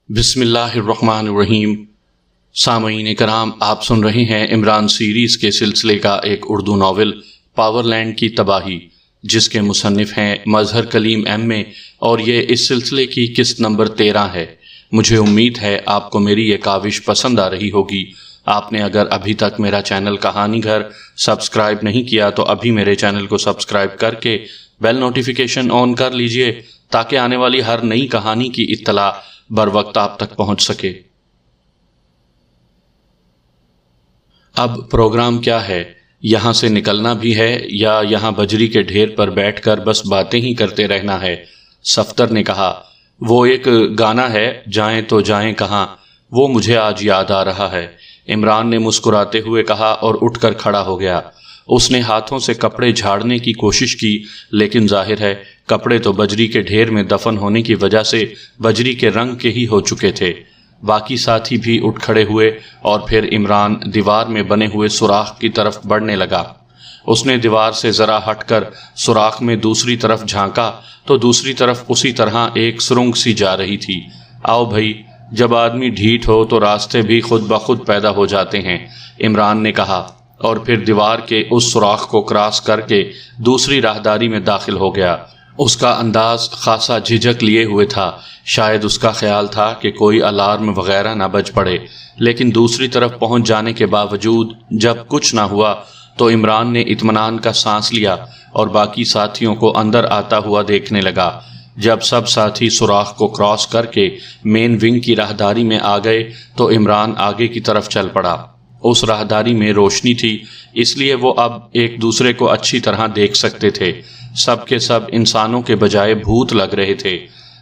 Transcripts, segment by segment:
بسم اللہ الرحمن الرحیم۔ سامعین کرام، آپ سن رہے ہیں عمران سیریز کے سلسلے کا ایک اردو ناول پاور لینڈ کی تباہی، جس کے مصنف ہیں مظہر کلیم ایم اے، اور یہ اس سلسلے کی قسط نمبر 13 ہے۔ مجھے امید ہے آپ کو میری یہ کاوش پسند آ رہی ہوگی۔ آپ نے اگر ابھی تک میرا چینل کہانی گھر سبسکرائب نہیں کیا تو ابھی میرے چینل کو سبسکرائب کر کے بیل نوٹیفیکیشن آن کر لیجئے، تاکہ آنے والی ہر نئی کہانی کی اطلاع بر وقت آپ تک پہنچ سکے۔ اب پروگرام کیا ہے؟ یہاں سے نکلنا بھی ہے یا یہاں بجری کے ڈھیر پر بیٹھ کر بس باتیں ہی کرتے رہنا ہے؟ صفدر نے کہا، وہ ایک گانا ہے، جائیں تو جائیں کہاں، وہ مجھے آج یاد آ رہا ہے۔ عمران نے مسکراتے ہوئے کہا اور اٹھ کر کھڑا ہو گیا۔ اس نے ہاتھوں سے کپڑے جھاڑنے کی کوشش کی، لیکن ظاہر ہے کپڑے تو بجری کے ڈھیر میں دفن ہونے کی وجہ سے بجری کے رنگ کے ہی ہو چکے تھے۔ باقی ساتھی بھی اٹھ کھڑے ہوئے اور پھر عمران دیوار میں بنے ہوئے سوراخ کی طرف بڑھنے لگا۔ اس نے دیوار سے ذرا ہٹ کر سوراخ میں دوسری طرف جھانکا تو دوسری طرف اسی طرح ایک سرنگ سی جا رہی تھی۔ آؤ بھائی، جب آدمی ڈھیٹ ہو تو راستے بھی خود بخود پیدا ہو جاتے ہیں، عمران نے کہا، اور پھر دیوار کے اس سوراخ کو کراس کر کے دوسری راہداری میں داخل ہو گیا۔ اس کا انداز خاصا جھجک لیے ہوئے تھا۔ شاید اس کا خیال تھا کہ کوئی الارم وغیرہ نہ بج پڑے، لیکن دوسری طرف پہنچ جانے کے باوجود جب کچھ نہ ہوا تو عمران نے اطمینان کا سانس لیا اور باقی ساتھیوں کو اندر آتا ہوا دیکھنے لگا۔ جب سب ساتھی سوراخ کو کراس کر کے مین ونگ کی راہداری میں آ گئے تو عمران آگے کی طرف چل پڑا۔ اس راہداری میں روشنی تھی، اس لیے وہ اب ایک دوسرے کو اچھی طرح دیکھ سکتے تھے۔ سب کے سب انسانوں کے بجائے بھوت لگ رہے تھے۔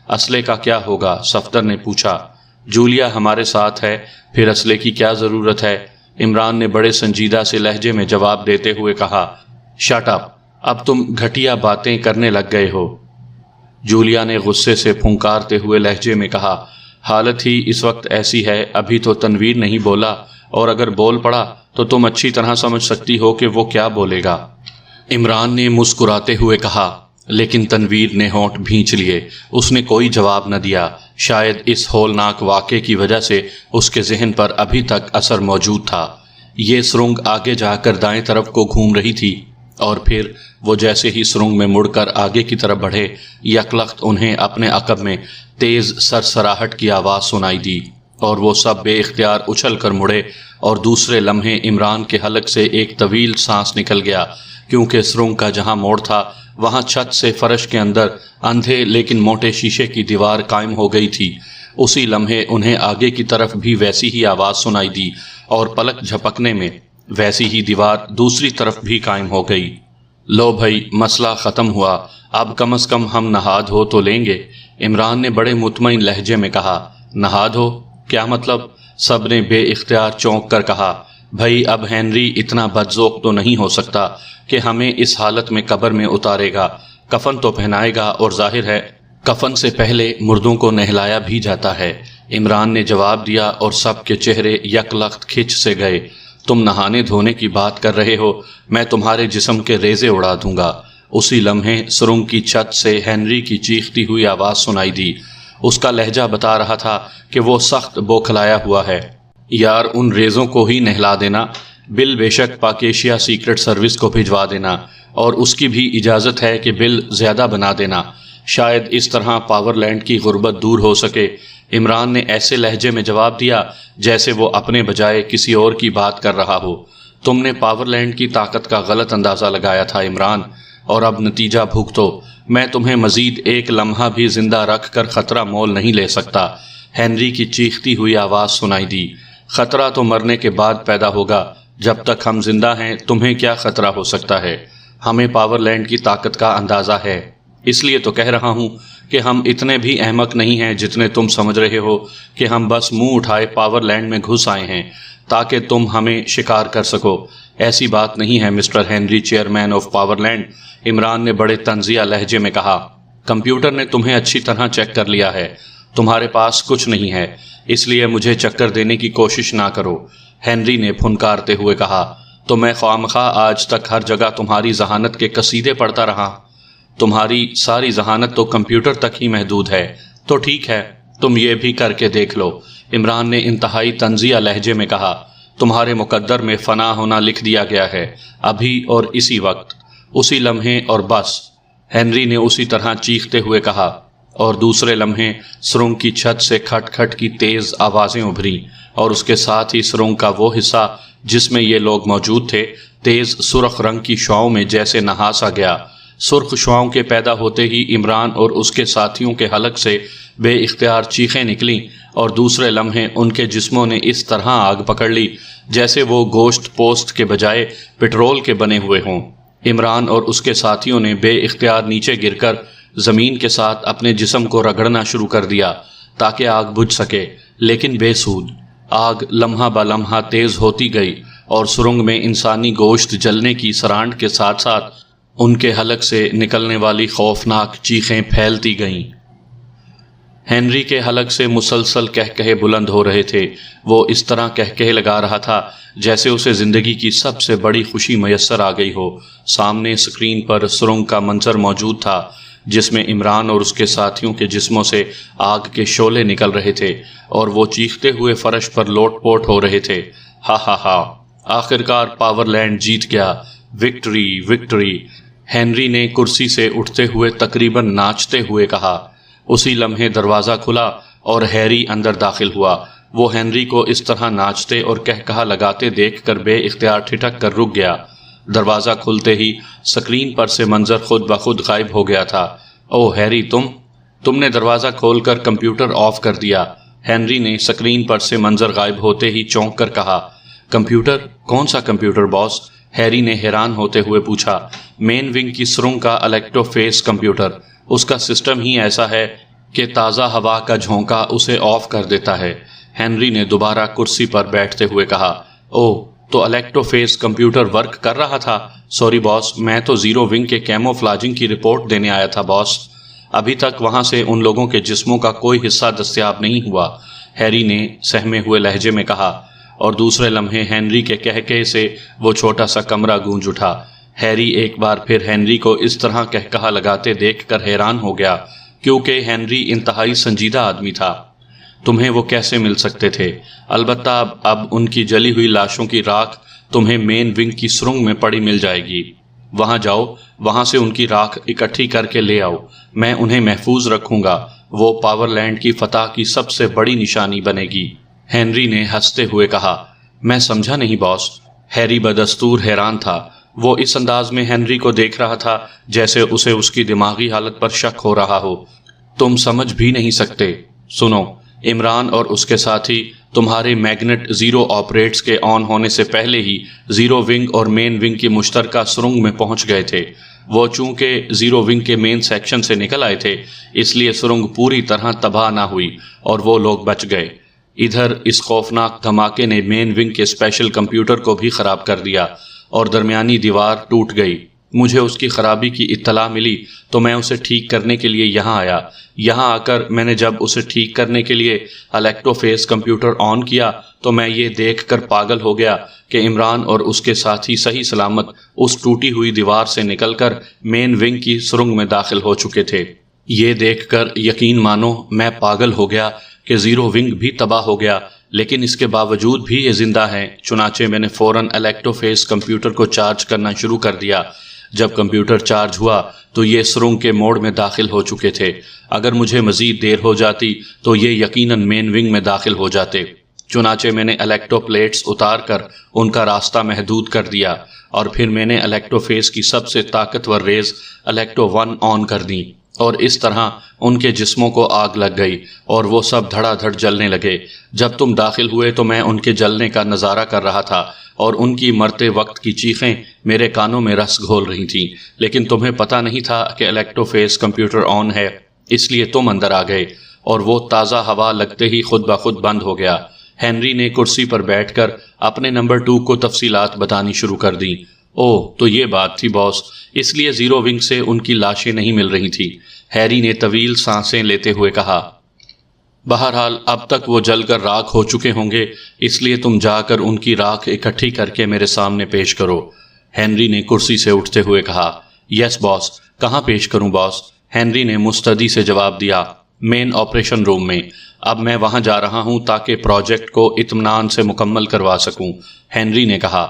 اسلحے کا کیا ہوگا؟ صفدر نے پوچھا۔ جولیا ہمارے ساتھ ہے، پھر اسلحے کی کیا ضرورت ہے؟ عمران نے بڑے سنجیدہ سے لہجے میں جواب دیتے ہوئے کہا۔ شٹ اپ، اب تم گھٹیا باتیں کرنے لگ گئے ہو، جولیا نے غصے سے پھنکارتے ہوئے لہجے میں کہا۔ حالت ہی اس وقت ایسی ہے، ابھی تو تنویر نہیں بولا، اور اگر بول پڑا تو تم اچھی طرح سمجھ سکتی ہو کہ وہ کیا بولے گا۔ عمران نے مسکراتے ہوئے کہا، لیکن تنویر نے ہونٹ بھینچ لیے۔ اس نے کوئی جواب نہ دیا۔ شاید اس ہولناک واقعے کی وجہ سے اس کے ذہن پر ابھی تک اثر موجود تھا۔ یہ سرنگ آگے جا کر دائیں طرف کو گھوم رہی تھی، اور پھر وہ جیسے ہی سرنگ میں مڑ کر آگے کی طرف بڑھے، یکلخت انہیں اپنے عقب میں تیز سرسراہٹ کی آواز سنائی دی، اور وہ سب بے اختیار اچھل کر مڑے، اور دوسرے لمحے عمران کے حلق سے ایک طویل سانس نکل گیا، کیونکہ سرنگ کا جہاں موڑ تھا وہاں چھت سے فرش کے اندر اندھے لیکن موٹے شیشے کی دیوار قائم ہو گئی تھی۔ اسی لمحے انہیں آگے کی طرف بھی ویسی ہی آواز سنائی دی، اور پلک جھپکنے میں ویسی ہی دیوار دوسری طرف بھی قائم ہو گئی۔ لو بھائی، مسئلہ ختم ہوا، اب کم از کم ہم نہا دھو تو لیں گے، عمران نے بڑے مطمئن لہجے میں کہا۔ نہا دھو؟ کیا مطلب؟ سب نے بے اختیار چونک کر کہا۔ بھائی، اب ہنری اتنا بدذوق تو نہیں ہو سکتا کہ ہمیں اس حالت میں قبر میں اتارے گا۔ کفن تو پہنائے گا، اور ظاہر ہے کفن سے پہلے مردوں کو نہلایا بھی جاتا ہے، عمران نے جواب دیا، اور سب کے چہرے یک لخت کھچ سے گئے۔ تم نہانے دھونے کی بات کر رہے ہو، میں تمہارے جسم کے ریزے اڑا دوں گا۔ اسی لمحے سرنگ کی چھت سے ہنری کی چیختی ہوئی آواز سنائی دی۔ اس کا لہجہ بتا رہا تھا کہ وہ سخت بوکھلایا ہوا ہے۔ یار، ان ریزوں کو ہی نہلا دینا، بل بے شک پاکیشیا سیکرٹ سروس کو بھجوا دینا، اور اس کی بھی اجازت ہے کہ بل زیادہ بنا دینا، شاید اس طرح پاور لینڈ کی غربت دور ہو سکے، عمران نے ایسے لہجے میں جواب دیا جیسے وہ اپنے بجائے کسی اور کی بات کر رہا ہو۔ تم نے پاور لینڈ کی طاقت کا غلط اندازہ لگایا تھا عمران، اور اب نتیجہ بھگتو۔ میں تمہیں مزید ایک لمحہ بھی زندہ رکھ کر خطرہ مول نہیں لے سکتا، ہنری کی چیختی ہوئی آواز سنائی دی۔ خطرہ تو مرنے کے بعد پیدا ہوگا، جب تک ہم زندہ ہیں تمہیں کیا خطرہ ہو سکتا ہے؟ ہمیں پاور لینڈ کی طاقت کا اندازہ ہے، اس لیے تو کہہ رہا ہوں کہ ہم اتنے بھی احمق نہیں ہیں جتنے تم سمجھ رہے ہو کہ ہم بس منہ اٹھائے پاور لینڈ میں گھس آئے ہیں تاکہ تم ہمیں شکار کر سکو۔ ایسی بات نہیں ہے mister Henry, chairman of power land, Imran نے بڑے طنزیہ لہجے میں کہا۔ کمپیوٹر نے تمہیں اچھی طرح چیک کر لیا ہے، تمہارے پاس کچھ نہیں ہے، اس لیے مجھے چکر دینے کی کوشش نہ کرو، ہنری نے پھنکارتے ہوئے کہا۔ تو میں خوامخواہ آج تک ہر جگہ تمہاری ذہانت کے قصیدے پڑھتا رہا؟ تمہاری ساری ذہانت تو کمپیوٹر تک ہی محدود ہے، تو ٹھیک ہے، تم یہ بھی کر کے دیکھ لو۔ عمران نے انتہائی طنزیہ لہجے میں کہا، تمہارے مقدر میں فنا ہونا لکھ دیا گیا ہے، ابھی اور اسی وقت، اسی لمحے اور بس۔ ہنری نے اسی طرح چیختے ہوئے کہا، اور دوسرے لمحے سرنگ کی چھت سے کھٹ کھٹ کی تیز آوازیں ابھریں، اور اس کے ساتھ ہی سرنگ کا وہ حصہ جس میں یہ لوگ موجود تھے تیز سرخ رنگ کی شعاؤں میں جیسے نہا سا گیا۔ سرخ شعاؤں کے پیدا ہوتے ہی عمران اور اس کے ساتھیوں کے حلق سے بے اختیار چیخیں نکلیں، اور دوسرے لمحے ان کے جسموں نے اس طرح آگ پکڑ لی جیسے وہ گوشت پوست کے بجائے پٹرول کے بنے ہوئے ہوں۔ عمران اور اس کے ساتھیوں نے بے اختیار نیچے گر کر زمین کے ساتھ اپنے جسم کو رگڑنا شروع کر دیا تاکہ آگ بجھ سکے، لیکن بے سود۔ آگ لمحہ با لمحہ تیز ہوتی گئی، اور سرنگ میں انسانی گوشت جلنے کی سرانڈ کے ساتھ ساتھ ان کے حلق سے نکلنے والی خوفناک چیخیں پھیلتی گئیں۔ ہنری کے حلق سے مسلسل کہکہے بلند ہو رہے تھے۔ وہ اس طرح کہکہے لگا رہا تھا جیسے اسے زندگی کی سب سے بڑی خوشی میسر آ گئی ہو۔ سامنے اسکرین پر سرنگ کا منظر موجود تھا جس میں عمران اور اس کے ساتھیوں کے جسموں سے آگ کے شعلے نکل رہے تھے، اور وہ چیختے ہوئے فرش پر لوٹ پوٹ ہو رہے تھے۔ ہا ہا ہا، آخرکار پاور لینڈ جیت گیا، وکٹری وکٹری، ہنری نے کرسی سے اٹھتے ہوئے تقریباً ناچتے ہوئے کہا۔ اسی لمحے دروازہ کھلا اور ہیری اندر داخل ہوا۔ وہ ہنری کو اس طرح ناچتے اور کہکہا لگاتے دیکھ کر بے اختیار ٹھٹک کر رک گیا۔ دروازہ کھلتے ہی سکرین پر سے منظر خود بخود غائب ہو گیا تھا۔ او ہیری، تم نے دروازہ کھول کر کمپیوٹر آف کر دیا۔ ہنری نے سکرین پر سے منظر غائب ہوتے ہی چونک کر کہا۔ کمپیوٹر؟ کون سا کمپیوٹر باس؟ ہیری نے حیران ہوتے ہوئے پوچھا۔ مین ونگ کی سرنگ کا الیکٹرو فیس کمپیوٹر۔ اس کا سسٹم ہی ایسا ہے کہ تازہ ہوا کا جھونکا اسے آف کر دیتا ہے۔ ہنری نے دوبارہ کرسی پر بیٹھتے ہوئے کہا۔ او، تو الیکٹرو فیس کمپیوٹر ورک کر رہا تھا؟ سوری باس، میں تو زیرو ونگ کے کیمو فلاجنگ کی رپورٹ دینے آیا تھا باس۔ ابھی تک وہاں سے ان لوگوں کے جسموں کا کوئی حصہ دستیاب نہیں ہوا، ہیری نے سہمے ہوئے لہجے میں کہا، اور دوسرے لمحے ہنری کے کہکہے سے وہ چھوٹا سا کمرہ گونج اٹھا۔ ہیری ایک بار پھر ہنری کو اس طرح کہکہا لگاتے دیکھ کر حیران ہو گیا، کیونکہ ہنری انتہائی سنجیدہ آدمی تھا۔ تمہیں وہ کیسے مل سکتے تھے؟ البتہ اب ان کی جلی ہوئی لاشوں کی راکھ تمہیں مین ونگ کی سرنگ میں پڑی مل جائے گی۔ وہاں جاؤ، وہاں سے ان کی راکھ اکٹھی کر کے لے آؤ، میں انہیں محفوظ رکھوں گا، وہ پاور لینڈ کی فتح کی سب سے بڑی نشانی بنے گی۔ ہنری نے ہنستے ہوئے کہا۔ میں سمجھا نہیں باس۔ ہیری بدستور حیران تھا۔ وہ اس انداز میں ہنری کو دیکھ رہا تھا جیسے اسے اس کی دماغی حالت پر شک ہو رہا ہو۔ تم سمجھ بھی نہیں سکتے۔ سنو، عمران اور اس کے ساتھی تمہارے میگنٹ زیرو آپریٹس کے آن ہونے سے پہلے ہی زیرو ونگ اور مین ونگ کی مشترکہ سرنگ میں پہنچ گئے تھے۔ وہ چونکہ زیرو ونگ کے مین سیکشن سے نکل آئے تھے، اس لیے سرنگ پوری طرح تباہ نہ ہوئی اور وہ لوگ بچ گئے۔ ادھر اس خوفناک دھماکے نے مین ونگ کے اسپیشل کمپیوٹر کو بھی خراب کر دیا اور درمیانی دیوار ٹوٹ گئی۔ مجھے اس کی خرابی کی اطلاع ملی تو میں اسے ٹھیک کرنے کے لیے یہاں آیا۔ یہاں آ کر میں نے جب اسے ٹھیک کرنے کے لیے الیکٹرو فیس کمپیوٹر آن کیا تو میں یہ دیکھ کر پاگل ہو گیا کہ عمران اور اس کے ساتھی صحیح سلامت اس ٹوٹی ہوئی دیوار سے نکل کر مین ونگ کی سرنگ میں داخل ہو چکے تھے۔ یہ دیکھ کر یقین مانو میں پاگل ہو گیا کہ زیرو ونگ بھی تباہ ہو گیا، لیکن اس کے باوجود بھی یہ زندہ ہیں۔ چنانچہ میں نے فوراً الیکٹرو فیس کمپیوٹر کو چارج کرنا شروع کر دیا۔ جب کمپیوٹر چارج ہوا تو یہ سرنگ کے موڑ میں داخل ہو چکے تھے۔ اگر مجھے مزید دیر ہو جاتی تو یہ یقیناً مین ونگ میں داخل ہو جاتے۔ چنانچہ میں نے الیکٹرو پلیٹس اتار کر ان کا راستہ محدود کر دیا، اور پھر میں نے الیکٹرو فیس کی سب سے طاقتور ریز الیکٹرو 1 آن کر دی، اور اس طرح ان کے جسموں کو آگ لگ گئی اور وہ سب دھڑا دھڑ جلنے لگے۔ جب تم داخل ہوئے تو میں ان کے جلنے کا نظارہ کر رہا تھا، اور ان کی مرتے وقت کی چیخیں میرے کانوں میں رس گھول رہی تھیں، لیکن تمہیں پتہ نہیں تھا کہ الیکٹرو فیس کمپیوٹر آن ہے، اس لیے تم اندر آ گئے، اور وہ تازہ ہوا لگتے ہی خود بخود بند ہو گیا۔ ہنری نے کرسی پر بیٹھ کر اپنے نمبر 2 کو تفصیلات بتانی شروع کر دیں۔ اوہ، تو یہ بات تھی باس، اس لیے زیرو ونگ سے ان کی لاشیں نہیں مل رہی تھی، ہیری نے طویل سانسیں لیتے ہوئے کہا۔ بہرحال اب تک وہ جل کر راکھ ہو چکے ہوں گے، اس لیے تم جا کر ان کی راکھ اکٹھی کر کے میرے سامنے پیش کرو، ہنری نے کرسی سے اٹھتے ہوئے کہا۔ یس باس، کہاں پیش کروں باس؟ ہنری نے مستعدی سے جواب دیا۔ مین آپریشن روم میں۔ اب میں وہاں جا رہا ہوں تاکہ پروجیکٹ کو اطمینان سے مکمل کروا سکوں، ہنری نے کہا،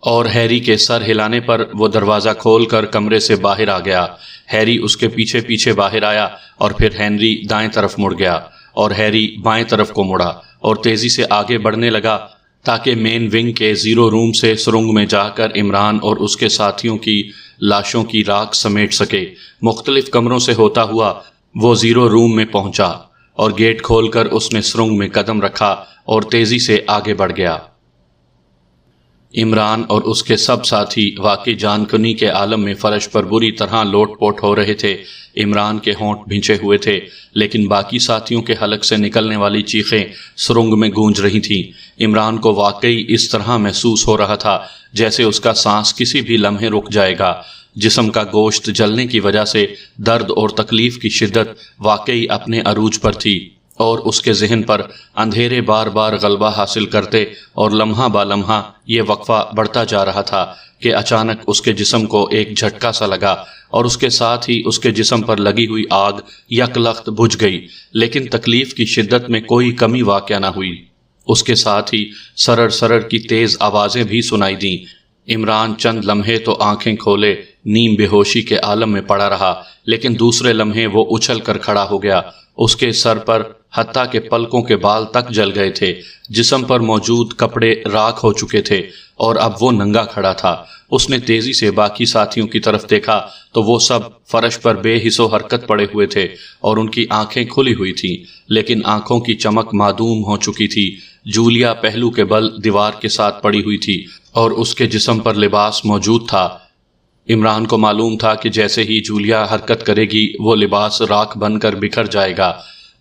اور ہیری کے سر ہلانے پر وہ دروازہ کھول کر کمرے سے باہر آ گیا۔ ہیری اس کے پیچھے پیچھے باہر آیا اور پھر ہنری دائیں طرف مڑ گیا اور ہیری بائیں طرف کو مڑا اور تیزی سے آگے بڑھنے لگا تاکہ مین ونگ کے زیرو روم سے سرنگ میں جا کر عمران اور اس کے ساتھیوں کی لاشوں کی راکھ سمیٹ سکے۔ مختلف کمروں سے ہوتا ہوا وہ زیرو روم میں پہنچا اور گیٹ کھول کر اس نے سرنگ میں قدم رکھا اور تیزی سے آگے بڑھ گیا۔ عمران اور اس کے سب ساتھی واقعی جان کنی کے عالم میں فرش پر بری طرح لوٹ پوٹ ہو رہے تھے۔ عمران کے ہونٹ بھنچے ہوئے تھے، لیکن باقی ساتھیوں کے حلق سے نکلنے والی چیخیں سرنگ میں گونج رہی تھیں۔ عمران کو واقعی اس طرح محسوس ہو رہا تھا جیسے اس کا سانس کسی بھی لمحے رک جائے گا۔ جسم کا گوشت جلنے کی وجہ سے درد اور تکلیف کی شدت واقعی اپنے عروج پر تھی، اور اس کے ذہن پر اندھیرے بار بار غلبہ حاصل کرتے اور لمحہ با لمحہ یہ وقفہ بڑھتا جا رہا تھا کہ اچانک اس کے جسم کو ایک جھٹکا سا لگا اور اس کے ساتھ ہی اس کے جسم پر لگی ہوئی آگ یک لخت بجھ گئی، لیکن تکلیف کی شدت میں کوئی کمی واقع نہ ہوئی۔ اس کے ساتھ ہی سرر سرر کی تیز آوازیں بھی سنائی دیں۔ عمران چند لمحے تو آنکھیں کھولے نیم بے ہوشی کے عالم میں پڑا رہا، لیکن دوسرے لمحے وہ اچھل کر کھڑا ہو گیا۔ اس کے سر پر حتیٰ کہ پلکوں کے بال تک جل گئے تھے، جسم پر موجود کپڑے راکھ ہو چکے تھے اور اب وہ ننگا کھڑا تھا۔ اس نے تیزی سے باقی ساتھیوں کی طرف دیکھا تو وہ سب فرش پر بے حس و حرکت پڑے ہوئے تھے اور ان کی آنکھیں کھلی ہوئی تھیں، لیکن آنکھوں کی چمک معدوم ہو چکی تھی۔ جولیا پہلو کے بل دیوار کے ساتھ پڑی ہوئی تھی اور اس کے جسم پر لباس موجود تھا۔ عمران کو معلوم تھا کہ جیسے ہی جولیا حرکت کرے گی وہ لباس راکھ بن کر بکھر جائے گا۔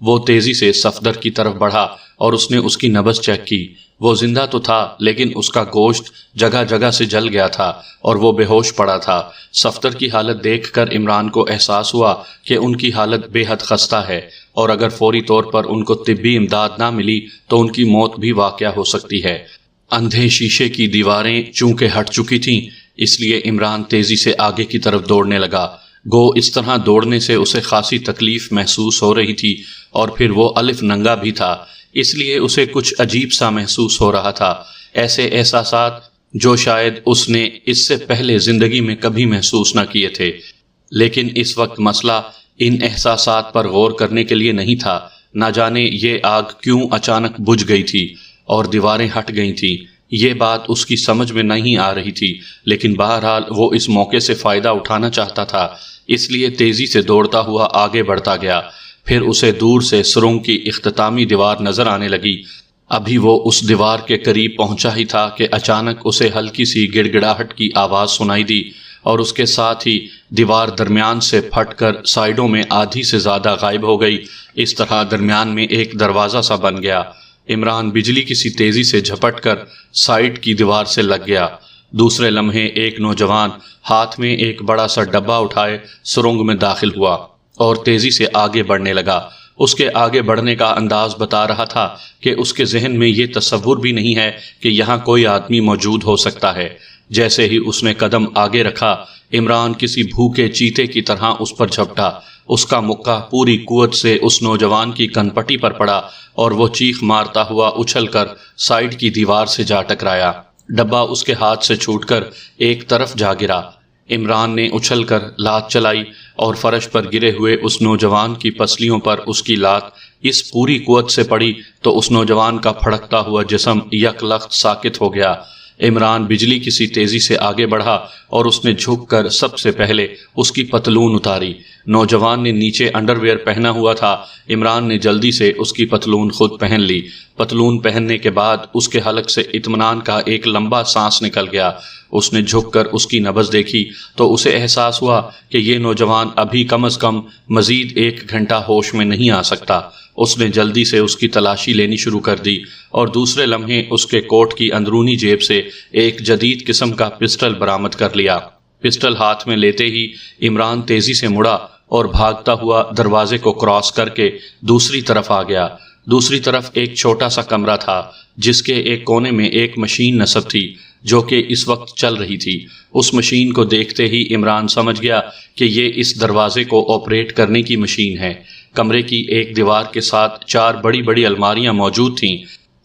وہ تیزی سے صفدر کی طرف بڑھا اور اس نے اس کی نبض چیک کی۔ وہ زندہ تو تھا، لیکن اس کا گوشت جگہ جگہ سے جل گیا تھا اور وہ بے ہوش پڑا تھا۔ صفدر کی حالت دیکھ کر عمران کو احساس ہوا کہ ان کی حالت بے حد خستہ ہے، اور اگر فوری طور پر ان کو طبی امداد نہ ملی تو ان کی موت بھی واقع ہو سکتی ہے۔ اندھے شیشے کی دیواریں چونکہ ہٹ چکی تھیں، اس لیے عمران تیزی سے آگے کی طرف دوڑنے لگا۔ گو اس طرح دوڑنے سے اسے خاصی تکلیف محسوس ہو رہی تھی، اور پھر وہ الف ننگا بھی تھا، اس لیے اسے کچھ عجیب سا محسوس ہو رہا تھا، ایسے احساسات جو شاید اس نے اس سے پہلے زندگی میں کبھی محسوس نہ کیے تھے۔ لیکن اس وقت مسئلہ ان احساسات پر غور کرنے کے لیے نہیں تھا۔ نہ جانے یہ آگ کیوں اچانک بجھ گئی تھی اور دیواریں ہٹ گئی تھیں، یہ بات اس کی سمجھ میں نہیں آ رہی تھی، لیکن بہرحال وہ اس موقع سے فائدہ اٹھانا چاہتا تھا، اس لیے تیزی سے دوڑتا ہوا آگے بڑھتا گیا۔ پھر اسے دور سے سرنگ کی اختتامی دیوار نظر آنے لگی۔ ابھی وہ اس دیوار کے قریب پہنچا ہی تھا کہ اچانک اسے ہلکی سی گڑ گڑاہٹ کی آواز سنائی دی، اور اس کے ساتھ ہی دیوار درمیان سے پھٹ کر سائیڈوں میں آدھی سے زیادہ غائب ہو گئی۔ اس طرح درمیان میں ایک دروازہ سا بن گیا۔ عمران بجلی کی سی تیزی سے جھپٹ کر سائیڈ کی دیوار سے لگ گیا۔ دوسرے لمحے ایک نوجوان ہاتھ میں ایک بڑا سا ڈبہ اٹھائے سرنگ میں داخل ہوا اور تیزی سے آگے بڑھنے لگا۔ اس کے آگے بڑھنے کا انداز بتا رہا تھا کہ اس کے ذہن میں یہ تصور بھی نہیں ہے کہ یہاں کوئی آدمی موجود ہو سکتا ہے۔ جیسے ہی اس نے قدم آگے رکھا، عمران کسی بھوکے چیتے کی طرح اس پر جھپٹا۔ اس کا مکہ پوری قوت سے اس نوجوان کی کنپٹی پر پڑا اور وہ چیخ مارتا ہوا اچھل کر سائیڈ کی دیوار سے جا ٹکرایا۔ ڈبہ اس کے ہاتھ سے چھوٹ کر ایک طرف جا گرا۔ عمران نے اچھل کر لات چلائی اور فرش پر گرے ہوئے اس نوجوان کی پسلیوں پر اس کی لات اس پوری قوت سے پڑی تو اس نوجوان کا پھڑکتا ہوا جسم یک لخت ساکت ہو گیا۔ عمران بجلی کی سی تیزی سے آگے بڑھا اور اس نے جھک کر سب سے پہلے اس کی پتلون اتاری۔ نوجوان نے نیچے انڈر ویئر پہنا ہوا تھا۔ عمران نے جلدی سے اس کی پتلون خود پہن لی۔ پتلون پہننے کے بعد اس کے حلق سے اطمینان کا ایک لمبا سانس نکل گیا۔ اس نے جھک کر اس کی نبض دیکھی تو اسے احساس ہوا کہ یہ نوجوان ابھی کم از کم مزید 1 گھنٹہ ہوش میں نہیں آ سکتا۔ اس نے جلدی سے اس کی تلاشی لینی شروع کر دی اور دوسرے لمحے اس کے کوٹ کی اندرونی جیب سے ایک جدید قسم کا پسٹل برآمد کر لیا۔ پسٹل ہاتھ میں لیتے ہی عمران تیزی سے مڑا اور بھاگتا ہوا دروازے کو کراس کر کے دوسری طرف آ گیا۔ دوسری طرف ایک چھوٹا سا کمرہ تھا جس کے ایک کونے میں ایک مشین نصب تھی۔ جو کہ اس وقت چل رہی تھی۔ اس مشین کو دیکھتے ہی عمران سمجھ گیا کہ یہ اس دروازے کو آپریٹ کرنے کی مشین ہے۔ کمرے کی ایک دیوار کے ساتھ 4 بڑی بڑی الماریاں موجود تھیں۔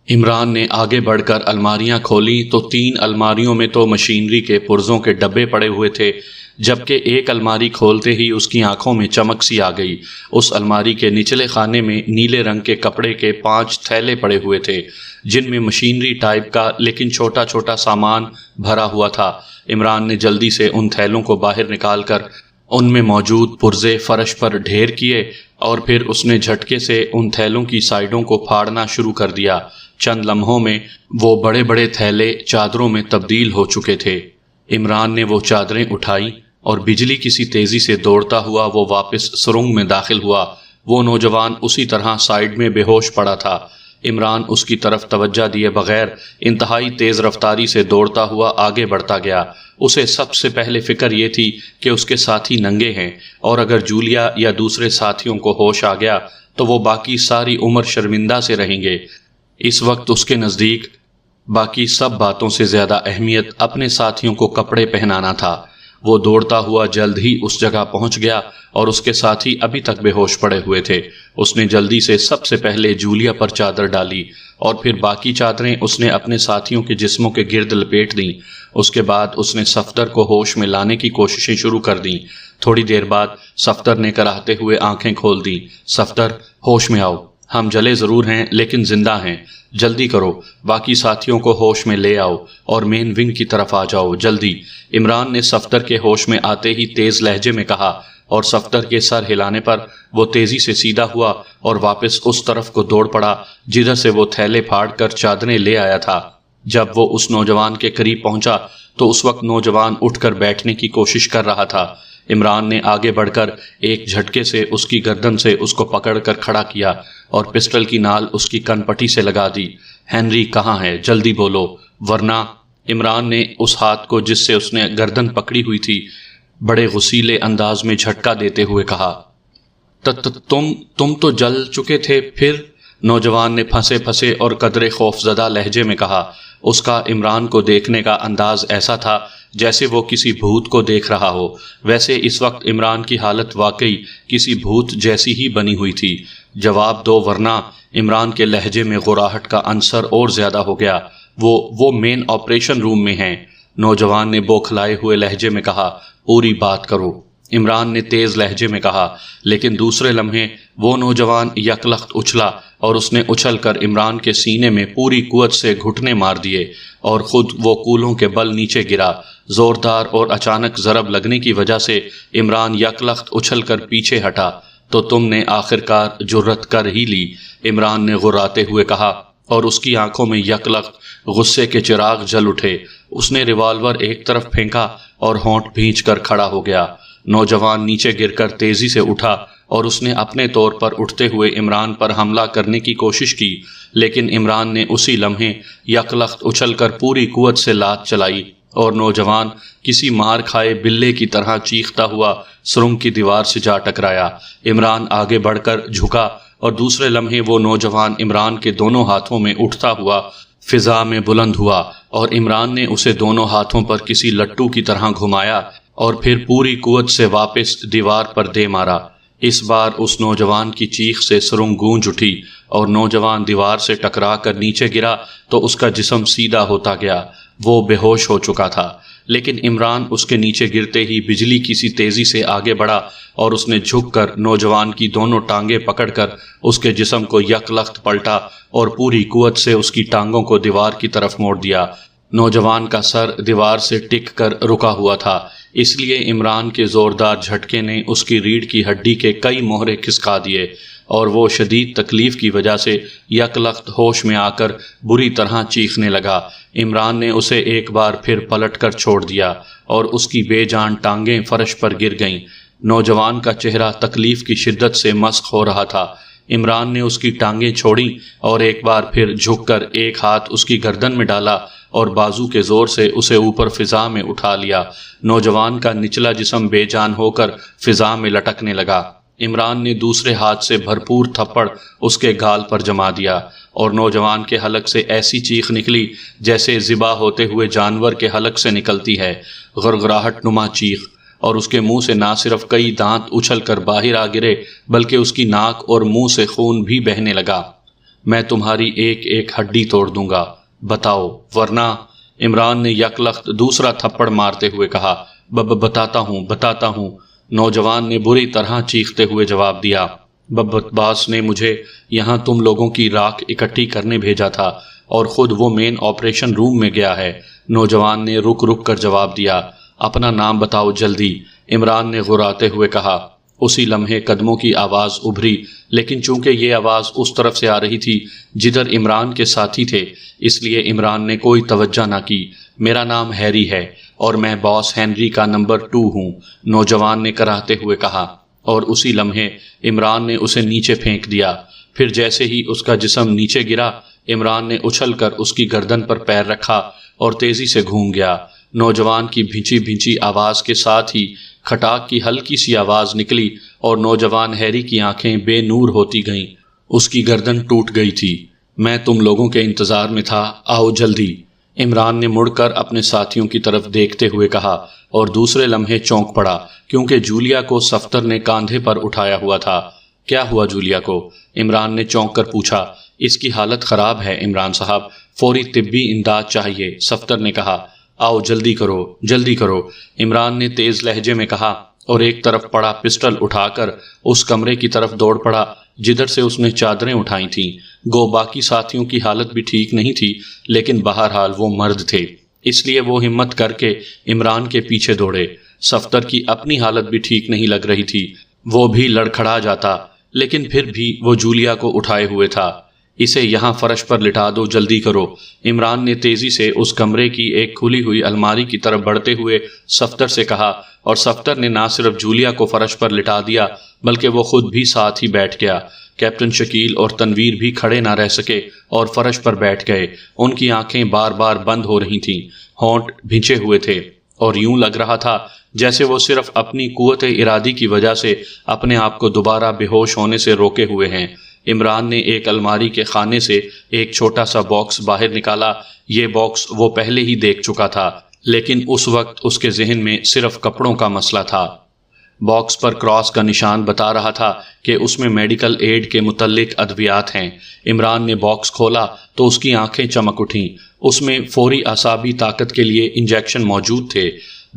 عمران نے آگے بڑھ کر الماریاں کھولیں تو 3 الماریوں میں تو مشینری کے پرزوں کے ڈبے پڑے ہوئے تھے، جبکہ ایک الماری کھولتے ہی اس کی آنکھوں میں چمک سی آ گئی۔ اس الماری کے نچلے خانے میں نیلے رنگ کے کپڑے کے 5 تھیلے پڑے ہوئے تھے، جن میں مشینری ٹائپ کا لیکن چھوٹا چھوٹا سامان بھرا ہوا تھا۔ عمران نے جلدی سے ان تھیلوں کو باہر نکال کر ان میں موجود پرزے فرش پر ڈھیر کیے اور پھر اس نے جھٹکے سے ان تھیلوں کی سائیڈوں کو پھاڑنا شروع کر دیا۔ چند لمحوں میں وہ بڑے بڑے تھیلے چادروں میں تبدیل ہو چکے تھے۔ عمران نے وہ چادریں اٹھائی اور بجلی کسی تیزی سے دوڑتا ہوا وہ واپس سرنگ میں داخل ہوا۔ وہ نوجوان اسی طرح سائیڈ میں بے ہوش پڑا تھا۔ عمران اس کی طرف توجہ دیے بغیر انتہائی تیز رفتاری سے دوڑتا ہوا آگے بڑھتا گیا۔ اسے سب سے پہلے فکر یہ تھی کہ اس کے ساتھی ننگے ہیں، اور اگر جولیا یا دوسرے ساتھیوں کو ہوش آ گیا تو وہ باقی ساری عمر شرمندہ سے رہیں گے۔ اس وقت اس کے نزدیک باقی سب باتوں سے زیادہ اہمیت اپنے ساتھیوں کو کپڑے پہنانا تھا۔ وہ دوڑتا ہوا جلد ہی اس جگہ پہنچ گیا اور اس کے ساتھی ابھی تک بے ہوش پڑے ہوئے تھے۔ اس نے جلدی سے سب سے پہلے جولیا پر چادر ڈالی اور پھر باقی چادریں اس نے اپنے ساتھیوں کے جسموں کے گرد لپیٹ دیں۔ اس کے بعد اس نے صفدر کو ہوش میں لانے کی کوششیں شروع کر دیں۔ تھوڑی دیر بعد صفدر نے کراہتے ہوئے آنکھیں کھول دیں۔ صفدر، ہوش میں آؤ، ہم جلے ضرور ہیں لیکن زندہ ہیں، جلدی کرو، باقی ساتھیوں کو ہوش میں لے آؤ اور مین ونگ کی طرف آ جاؤ، جلدی۔ عمران نے صفدر کے ہوش میں آتے ہی تیز لہجے میں کہا، اور صفدر کے سر ہلانے پر وہ تیزی سے سیدھا ہوا اور واپس اس طرف کو دوڑ پڑا جدھر سے وہ تھیلے پھاڑ کر چادریں لے آیا تھا۔ جب وہ اس نوجوان کے قریب پہنچا تو اس وقت نوجوان اٹھ کر بیٹھنے کی کوشش کر رہا تھا۔ عمران نے آگے بڑھ کر ایک جھٹکے سے اس کی گردن سے اس کو پکڑ کر کھڑا کیا اور پسٹل کی نال اس کی کن پٹی سے لگا دی۔ ہنری کہاں ہے؟ جلدی بولو، ورنہ۔ عمران نے اس ہاتھ کو جس سے اس نے گردن پکڑی ہوئی تھی بڑے غصیلے انداز میں جھٹکا دیتے ہوئے کہا، تم تو جل چکے تھے پھر؟ نوجوان نے پھنسے پھنسے اور قدرے خوفزدہ لہجے میں کہا۔ اس کا عمران کو دیکھنے کا انداز ایسا تھا جیسے وہ کسی بھوت کو دیکھ رہا ہو۔ ویسے اس وقت عمران کی حالت واقعی کسی بھوت جیسی ہی بنی ہوئی تھی۔ جواب دو ورنہ۔ عمران کے لہجے میں غراہٹ کا عنصر اور زیادہ ہو گیا۔ وہ مین آپریشن روم میں ہیں۔ نوجوان نے بوکھلائے ہوئے لہجے میں کہا، پوری بات کرو۔ عمران نے تیز لہجے میں کہا، لیکن دوسرے لمحے وہ نوجوان یکلخت اچھلا اور اس نے اچھل کر عمران کے سینے میں پوری قوت سے گھٹنے مار دیے اور خود وہ کولوں کے بل نیچے گرا۔ زوردار اور اچانک ضرب لگنے کی وجہ سے عمران یکلخت اچھل کر پیچھے ہٹا۔ تو تم نے آخرکار جرت کر ہی لی، عمران نے غراتے ہوئے کہا، اور اس کی آنکھوں میں یکلخت غصے کے چراغ جل اٹھے۔ اس نے ریوالور ایک طرف پھینکا اور ہونٹ بھینچ کر کھڑا ہو گیا۔ نوجوان نیچے گر کر تیزی سے اٹھا اور اس نے اپنے طور پر اٹھتے ہوئے عمران پر حملہ کرنے کی کوشش کی، لیکن عمران نے اسی لمحے یکلخت اچھل کر پوری قوت سے لات چلائی اور نوجوان کسی مار کھائے بلے کی طرح چیختا ہوا سرنگ کی دیوار سے جا ٹکرایا۔ عمران آگے بڑھ کر جھکا اور دوسرے لمحے وہ نوجوان عمران کے دونوں ہاتھوں میں اٹھتا ہوا فضا میں بلند ہوا اور عمران نے اسے دونوں ہاتھوں پر کسی لٹو کی طرح گھمایا اور پھر پوری قوت سے واپس دیوار پر دے مارا۔ اس بار اس نوجوان کی چیخ سے سرنگ گونج اٹھی اور نوجوان دیوار سے ٹکرا کر نیچے گرا تو اس کا جسم سیدھا ہوتا گیا۔ وہ بے ہوش ہو چکا تھا، لیکن عمران اس کے نیچے گرتے ہی بجلی کسی تیزی سے آگے بڑھا اور اس نے جھک کر نوجوان کی دونوں ٹانگیں پکڑ کر اس کے جسم کو یکلخت پلٹا اور پوری قوت سے اس کی ٹانگوں کو دیوار کی طرف موڑ دیا۔ نوجوان کا سر دیوار سے ٹک کر رکا ہوا تھا، اس لیے عمران کے زوردار جھٹکے نے اس کی ریڑھ کی ہڈی کے کئی موہرے کھسکا دیے اور وہ شدید تکلیف کی وجہ سے یکلخت ہوش میں آ کر بری طرح چیخنے لگا۔ عمران نے اسے ایک بار پھر پلٹ کر چھوڑ دیا اور اس کی بے جان ٹانگیں فرش پر گر گئیں۔ نوجوان کا چہرہ تکلیف کی شدت سے مسخ ہو رہا تھا۔ عمران نے اس کی ٹانگیں چھوڑیں اور ایک بار پھر جھک کر ایک ہاتھ اس کی گردن میں ڈالا اور بازو کے زور سے اسے اوپر فضا میں اٹھا لیا۔ نوجوان کا نچلا جسم بے جان ہو کر فضا میں لٹکنے لگا۔ عمران نے دوسرے ہاتھ سے بھرپور تھپڑ اس کے گال پر جما دیا اور نوجوان کے حلق سے ایسی چیخ نکلی جیسے ذبح ہوتے ہوئے جانور کے حلق سے نکلتی ہے، غرغراہٹ نما چیخ، اور اس کے منہ سے نہ صرف کئی دانت اچھل کر باہر آ گرے بلکہ اس کی ناک اور منہ سے خون بھی بہنے لگا۔ میں تمہاری ایک ایک ہڈی توڑ دوں گا، بتاؤ ورنہ۔ عمران نے یک لخت دوسرا تھپڑ مارتے ہوئے کہا، بتاتا ہوں۔ نوجوان نے بری طرح چیختے ہوئے جواب دیا، باس نے مجھے یہاں تم لوگوں کی راکھ اکٹھی کرنے بھیجا تھا اور خود وہ مین آپریشن روم میں گیا ہے۔ نوجوان نے رک کر جواب دیا، اپنا نام بتاؤ جلدی۔ عمران نے غراتے ہوئے کہا۔ اسی لمحے قدموں کی آواز ابھری، لیکن چونکہ یہ آواز اس طرف سے آ رہی تھی جدھر عمران کے ساتھی تھے، اس لیے عمران نے کوئی توجہ نہ کی۔ میرا نام ہیری ہے اور میں باس ہنری کا نمبر 2 ہوں، نوجوان نے کراہتے ہوئے کہا، اور اسی لمحے عمران نے اسے نیچے پھینک دیا۔ پھر جیسے ہی اس کا جسم نیچے گرا، عمران نے اچھل کر اس کی گردن پر پیر رکھا اور تیزی سے گھوم گیا۔ نوجوان کی بھنچی آواز کے ساتھ ہی کھٹاک کی ہلکی سی آواز نکلی اور نوجوان ہیری کی آنکھیں بے نور ہوتی گئیں، اس کی گردن ٹوٹ گئی تھی۔ میں تم لوگوں کے انتظار میں تھا، آؤ جلدی۔ عمران نے مڑ کر اپنے ساتھیوں کی طرف دیکھتے ہوئے کہا اور دوسرے لمحے چونک پڑا کیونکہ جولیا کو صفدر نے کاندھے پر اٹھایا ہوا تھا۔ کیا ہوا جولیا کو؟ عمران نے چونک کر پوچھا۔ اس کی حالت خراب ہے عمران صاحب، فوری طبی امداد چاہیے، صفدر نے کہا۔ آؤ جلدی کرو، عمران نے تیز لہجے میں کہا اور ایک طرف پڑا پسٹل اٹھا کر اس کمرے کی طرف دوڑ پڑا جدھر سے اس نے چادریں اٹھائی تھیں۔ گو باقی ساتھیوں کی حالت بھی ٹھیک نہیں تھی، لیکن بہرحال وہ مرد تھے، اس لیے وہ ہمت کر کے عمران کے پیچھے دوڑے۔ صفدر کی اپنی حالت بھی ٹھیک نہیں لگ رہی تھی، وہ بھی لڑکھڑا جاتا، لیکن پھر بھی وہ جولیا کو اٹھائے ہوئے تھا۔ اسے یہاں فرش پر لٹا دو، جلدی کرو۔ عمران نے تیزی سے اس کمرے کی ایک کھلی ہوئی الماری کی طرف بڑھتے ہوئے صفدر سے کہا، اور صفدر نے نہ صرف جولیا کو فرش پر لٹا دیا بلکہ وہ خود بھی ساتھ ہی بیٹھ گیا۔ کیپٹن شکیل اور تنویر بھی کھڑے نہ رہ سکے اور فرش پر بیٹھ گئے۔ ان کی آنکھیں بار بار بند ہو رہی تھیں، ہونٹ بھنچے ہوئے تھے اور یوں لگ رہا تھا جیسے وہ صرف اپنی قوت ارادی کی وجہ سے اپنے آپ کو دوبارہ بے ہوش ہونے سے روکے ہوئے ہیں۔ عمران نے ایک الماری کے خانے سے ایک چھوٹا سا باکس باہر نکالا۔ یہ باکس وہ پہلے ہی دیکھ چکا تھا، لیکن اس وقت اس کے ذہن میں صرف کپڑوں کا مسئلہ تھا۔ باکس پر کراس کا نشان بتا رہا تھا کہ اس میں میڈیکل ایڈ کے متعلق ادویات ہیں۔ عمران نے باکس کھولا تو اس کی آنکھیں چمک اٹھیں۔ اس میں فوری اعصابی طاقت کے لیے انجیکشن موجود تھے،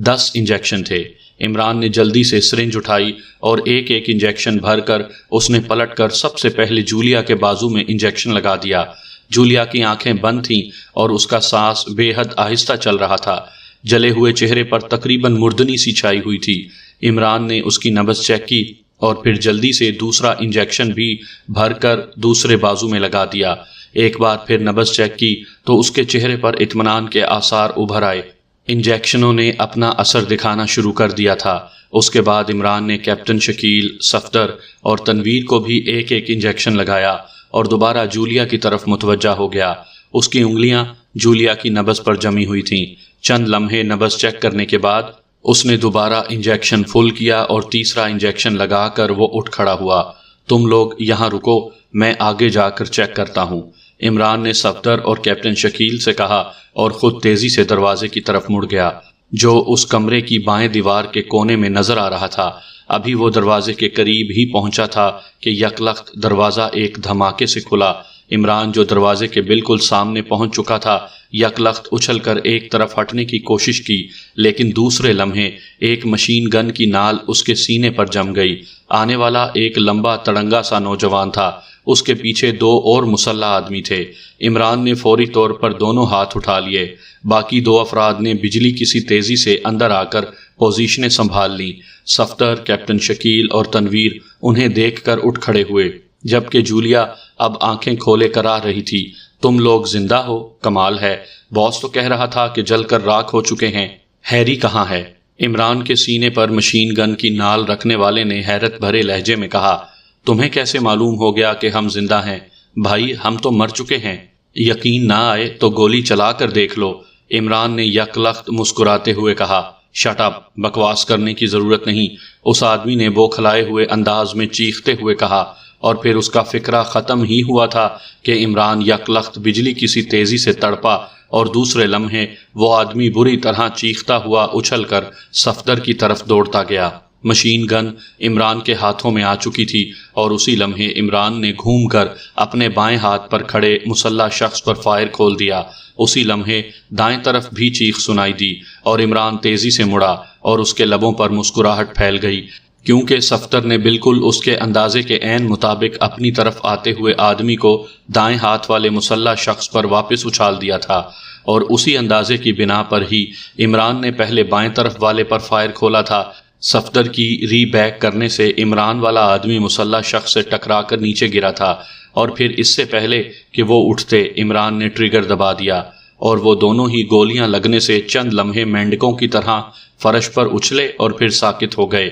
10 انجیکشن تھے۔ عمران نے جلدی سے سرنج اٹھائی اور ایک ایک انجیکشن بھر کر اس نے پلٹ کر سب سے پہلے جولیا کے بازو میں انجیکشن لگا دیا۔ جولیا کی آنکھیں بند تھیں اور اس کا سانس بے حد آہستہ چل رہا تھا۔ جلے ہوئے چہرے پر تقریباً مردنی سی چھائی ہوئی تھی۔ عمران نے اس کی نبض چیک کی اور پھر جلدی سے دوسرا انجیکشن بھی بھر کر دوسرے بازو میں لگا دیا۔ ایک بار پھر نبض چیک کی تو اس کے چہرے پر اطمینان کے آثار ابھر آئے۔ انجیکشنوں نے اپنا اثر دکھانا شروع کر دیا تھا۔ اس کے بعد عمران نے کیپٹن شکیل، صفدر اور تنویر کو بھی ایک ایک انجیکشن لگایا اور دوبارہ جولیا کی طرف متوجہ ہو گیا۔ اس کی انگلیاں جولیا کی نبض پر جمی ہوئی تھیں۔ چند لمحے نبض چیک کرنے کے بعد اس نے دوبارہ انجیکشن فل کیا اور تیسرا انجیکشن لگا کر وہ اٹھ کھڑا ہوا۔ تم لوگ یہاں رکو، میں آگے جا کر چیک کرتا ہوں، عمران نے صفدر اور کیپٹن شکیل سے کہا اور خود تیزی سے دروازے کی طرف مڑ گیا جو اس کمرے کی بائیں دیوار کے کونے میں نظر آ رہا تھا۔ ابھی وہ دروازے کے قریب ہی پہنچا تھا کہ یکلخت دروازہ ایک دھماکے سے کھلا۔ عمران جو دروازے کے بالکل سامنے پہنچ چکا تھا، یکلخت اچھل کر ایک طرف ہٹنے کی کوشش کی، لیکن دوسرے لمحے ایک مشین گن کی نال اس کے سینے پر جم گئی۔ آنے والا ایک لمبا تڑنگا سا نوجوان تھا، اس کے پیچھے 2 اور مسلح آدمی تھے۔ عمران نے فوری طور پر دونوں ہاتھ اٹھا لیے۔ باقی 2 افراد نے بجلی کسی تیزی سے اندر آ کر پوزیشنیں سنبھال لیں۔ صفدر، کیپٹن شکیل اور تنویر انہیں دیکھ کر اٹھ کھڑے ہوئے، جبکہ جولیا اب آنکھیں کھولے کر آ رہی تھی۔ تم لوگ زندہ ہو، کمال ہے، باس تو کہہ رہا تھا کہ جل کر راکھ ہو چکے ہیں۔ ہیری کہاں ہے؟ عمران کے سینے پر مشین گن کی نال رکھنے والے نے حیرت بھرے لہجے میں کہا۔ تمہیں کیسے معلوم ہو گیا کہ ہم زندہ ہیں؟ بھائی ہم تو مر چکے ہیں، یقین نہ آئے تو گولی چلا کر دیکھ لو، عمران نے یکلخت مسکراتے ہوئے کہا۔ شٹ اپ، بکواس کرنے کی ضرورت نہیں، اس آدمی نے بوکھلائے ہوئے انداز میں چیختے ہوئے کہا، اور پھر اس کا فکرہ ختم ہی ہوا تھا کہ عمران یکلخت بجلی کسی تیزی سے تڑپا اور دوسرے لمحے وہ آدمی بری طرح چیختا ہوا اچھل کر صفدر کی طرف دوڑتا گیا۔ مشین گن عمران کے ہاتھوں میں آ چکی تھی اور اسی لمحے عمران نے گھوم کر اپنے بائیں ہاتھ پر کھڑے مسلح شخص پر فائر کھول دیا۔ اسی لمحے دائیں طرف بھی چیخ سنائی دی اور عمران تیزی سے مڑا اور اس کے لبوں پر مسکراہٹ پھیل گئی، کیونکہ صفدر نے بالکل اس کے اندازے کے عین مطابق اپنی طرف آتے ہوئے آدمی کو دائیں ہاتھ والے مسلح شخص پر واپس اچھال دیا تھا، اور اسی اندازے کی بنا پر ہی عمران نے پہلے بائیں طرف والے پر فائر کھولا تھا۔ صفدر کی ری بیک کرنے سے عمران والا آدمی مسلح شخص سے ٹکرا کر نیچے گرا تھا، اور پھر اس سے پہلے کہ وہ اٹھتے عمران نے ٹریگر دبا دیا، اور وہ دونوں ہی گولیاں لگنے سے چند لمحے مینڈکوں کی طرح فرش پر اچھلے اور پھر ساکت ہو گئے۔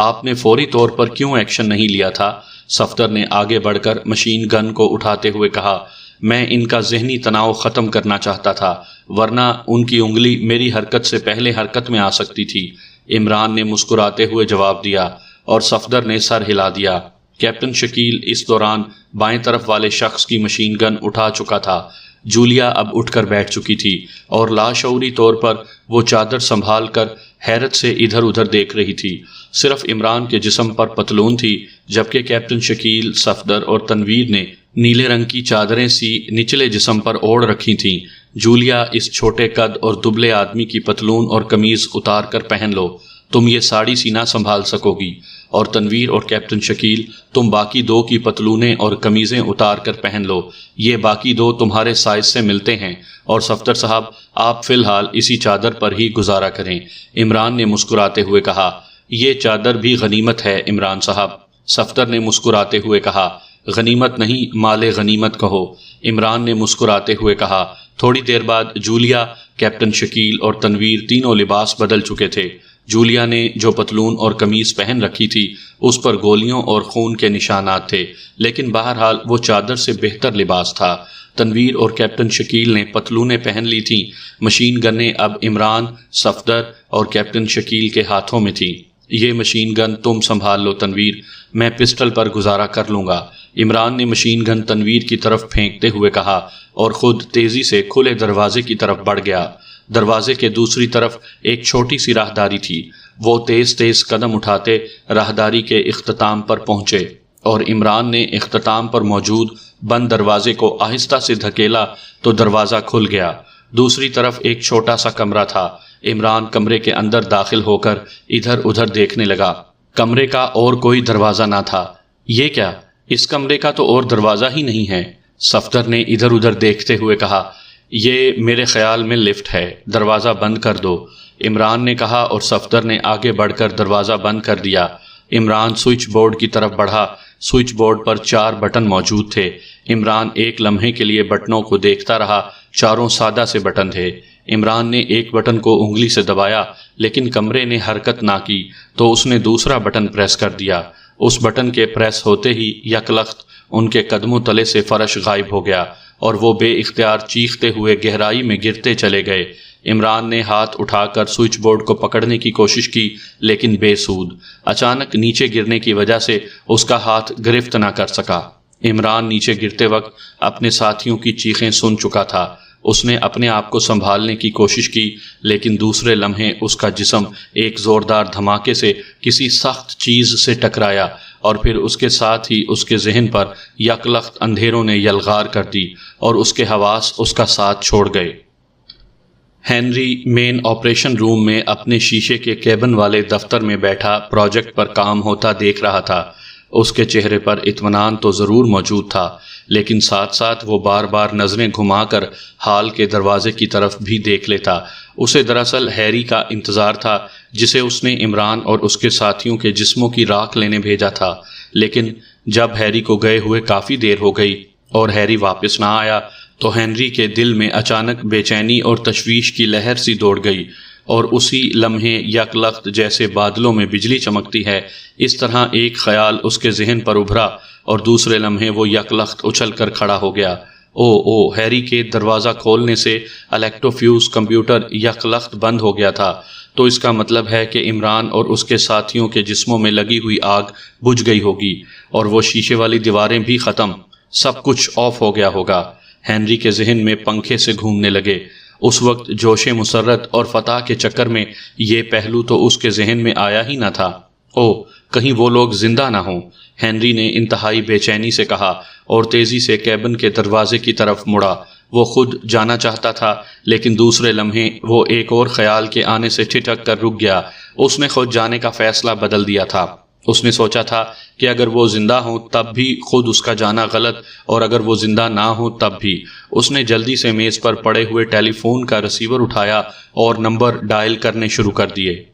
آپ نے فوری طور پر کیوں ایکشن نہیں لیا تھا؟ صفدر نے آگے بڑھ کر مشین گن کو اٹھاتے ہوئے کہا، میں ان کا ذہنی تناؤ ختم کرنا چاہتا تھا، ورنہ ان کی انگلی میری حرکت سے پہلے حرکت میں آ سکتی تھی۔ عمران نے مسکراتے ہوئے جواب دیا، اور صفدر نے سر ہلا دیا۔ کیپٹن شکیل اس دوران بائیں طرف والے شخص کی مشین گن اٹھا چکا تھا۔ جولیا اب اٹھ کر بیٹھ چکی تھی اور لاشعوری طور پر وہ چادر سنبھال کر حیرت سے ادھر ادھر دیکھ رہی تھی۔ صرف عمران کے جسم پر پتلون تھی، جبکہ کیپٹن شکیل، صفدر اور تنویر نے نیلے رنگ کی چادریں سی نچلے جسم پر اوڑھ رکھی تھیں۔ جولیا، اس چھوٹے قد اور دبلے آدمی کی پتلون اور قمیض اتار کر پہن لو، تم یہ ساڑی سینہ سنبھال سکو گی، اور تنویر اور کیپٹن شکیل، تم باقی دو کی پتلونیں اور قمیضیں اتار کر پہن لو، یہ باقی دو تمہارے سائز سے ملتے ہیں، اور صفدر صاحب آپ فی الحال اسی چادر پر ہی گزارا کریں۔ عمران نے مسکراتے ہوئے کہا، یہ چادر بھی غنیمت ہے عمران صاحب۔ صفدر نے مسکراتے ہوئے کہا، غنیمت نہیں، مال غنیمت کہو۔ عمران نے مسکراتے ہوئے کہا۔ تھوڑی دیر بعد جولیا، کیپٹن شکیل اور تنویر تینوں لباس بدل چکے تھے۔ جولیا نے جو پتلون اور قمیض پہن رکھی تھی اس پر گولیوں اور خون کے نشانات تھے، لیکن بہرحال وہ چادر سے بہتر لباس تھا۔ تنویر اور کیپٹن شکیل نے پتلونیں پہن لی تھیں۔ مشین گنیں اب عمران، صفدر اور کیپٹن شکیل کے ہاتھوں میں تھیں۔ یہ مشین گن تم سنبھال لو تنویر، میں پسٹل پر گزارا کر لوں گا، عمران نے مشین گن تنویر کی طرف پھینکتے ہوئے کہا، اور خود تیزی سے کھلے دروازے کی طرف بڑھ گیا۔ دروازے کے دوسری طرف ایک چھوٹی سی راہداری تھی۔ وہ تیز تیز قدم اٹھاتے راہداری کے اختتام پر پہنچے، اور عمران نے اختتام پر موجود بند دروازے کو آہستہ سے دھکیلا تو دروازہ کھل گیا۔ دوسری طرف ایک چھوٹا سا کمرہ تھا۔ عمران کمرے کے اندر داخل ہو کر ادھر ادھر دیکھنے لگا۔ کمرے کا اور کوئی دروازہ نہ تھا۔ یہ کیا؟ اس کمرے کا تو اور دروازہ ہی نہیں ہے، صفدر نے ادھر ادھر دیکھتے ہوئے کہا۔ یہ میرے خیال میں لفٹ ہے، دروازہ بند کر دو، عمران نے کہا، اور صفدر نے آگے بڑھ کر دروازہ بند کر دیا۔ عمران سوئچ بورڈ کی طرف بڑھا۔ سوئچ بورڈ پر 4 بٹن موجود تھے۔ عمران ایک لمحے کے لیے بٹنوں کو دیکھتا رہا۔ چاروں سادہ سے بٹن تھے۔ عمران نے ایک بٹن کو انگلی سے دبایا، لیکن کمرے نے حرکت نہ کی تو اس نے دوسرا بٹن پریس کر دیا۔ اس بٹن کے پریس ہوتے ہی یکلخت ان کے قدموں تلے سے فرش غائب ہو گیا، اور وہ بے اختیار چیختے ہوئے گہرائی میں گرتے چلے گئے۔ عمران نے ہاتھ اٹھا کر سوئچ بورڈ کو پکڑنے کی کوشش کی، لیکن بے سود۔ اچانک نیچے گرنے کی وجہ سے اس کا ہاتھ گرفت نہ کر سکا۔ عمران نیچے گرتے وقت اپنے ساتھیوں کی چیخیں سن چکا تھا۔ اس نے اپنے آپ کو سنبھالنے کی کوشش کی، لیکن دوسرے لمحے اس کا جسم ایک زوردار دھماکے سے کسی سخت چیز سے ٹکرایا، اور پھر اس کے ساتھ ہی اس کے ذہن پر یکلخت اندھیروں نے یلغار کر دی، اور اس کے حواس اس کا ساتھ چھوڑ گئے۔ ہنری مین آپریشن روم میں اپنے شیشے کے کیبن والے دفتر میں بیٹھا پروجیکٹ پر کام ہوتا دیکھ رہا تھا۔ اس کے چہرے پر اطمینان تو ضرور موجود تھا، لیکن ساتھ ساتھ وہ بار بار نظریں گھما کر ہال کے دروازے کی طرف بھی دیکھ لیتا۔ اسے دراصل ہیری کا انتظار تھا، جسے اس نے عمران اور اس کے ساتھیوں کے جسموں کی راکھ لینے بھیجا تھا۔ لیکن جب ہیری کو گئے ہوئے کافی دیر ہو گئی اور ہیری واپس نہ آیا تو ہنری کے دل میں اچانک بے چینی اور تشویش کی لہر سی دوڑ گئی، اور اسی لمحے یکلخت جیسے بادلوں میں بجلی چمکتی ہے اس طرح ایک خیال اس کے ذہن پر ابھرا، اور دوسرے لمحے وہ یکلخت اچھل کر کھڑا ہو گیا۔ او ہیری کے دروازہ کھولنے سے الیکٹرو فیوز کمپیوٹر یکلخت بند ہو گیا تھا۔ تو اس کا مطلب ہے کہ عمران اور اس کے ساتھیوں کے جسموں میں لگی ہوئی آگ بجھ گئی ہوگی اور وہ شیشے والی دیواریں بھی ختم، سب کچھ آف ہو گیا ہوگا۔ ہنری کے ذہن میں پنکھے سے گھومنے لگے۔ اس وقت جوش مسرت اور فتح کے چکر میں یہ پہلو تو اس کے ذہن میں آیا ہی نہ تھا۔ او کہیں وہ لوگ زندہ نہ ہوں، ہنری نے انتہائی بے چینی سے کہا اور تیزی سے کیبن کے دروازے کی طرف مڑا۔ وہ خود جانا چاہتا تھا لیکن دوسرے لمحے وہ ایک اور خیال کے آنے سے ٹھٹک کر رک گیا۔ اس نے خود جانے کا فیصلہ بدل دیا تھا۔ اس نے سوچا تھا کہ اگر وہ زندہ ہوں تب بھی خود اس کا جانا غلط، اور اگر وہ زندہ نہ ہوں تب بھی۔ اس نے جلدی سے میز پر پڑے ہوئے ٹیلی فون کا ریسیور اٹھایا اور نمبر ڈائل کرنے شروع کر دیے۔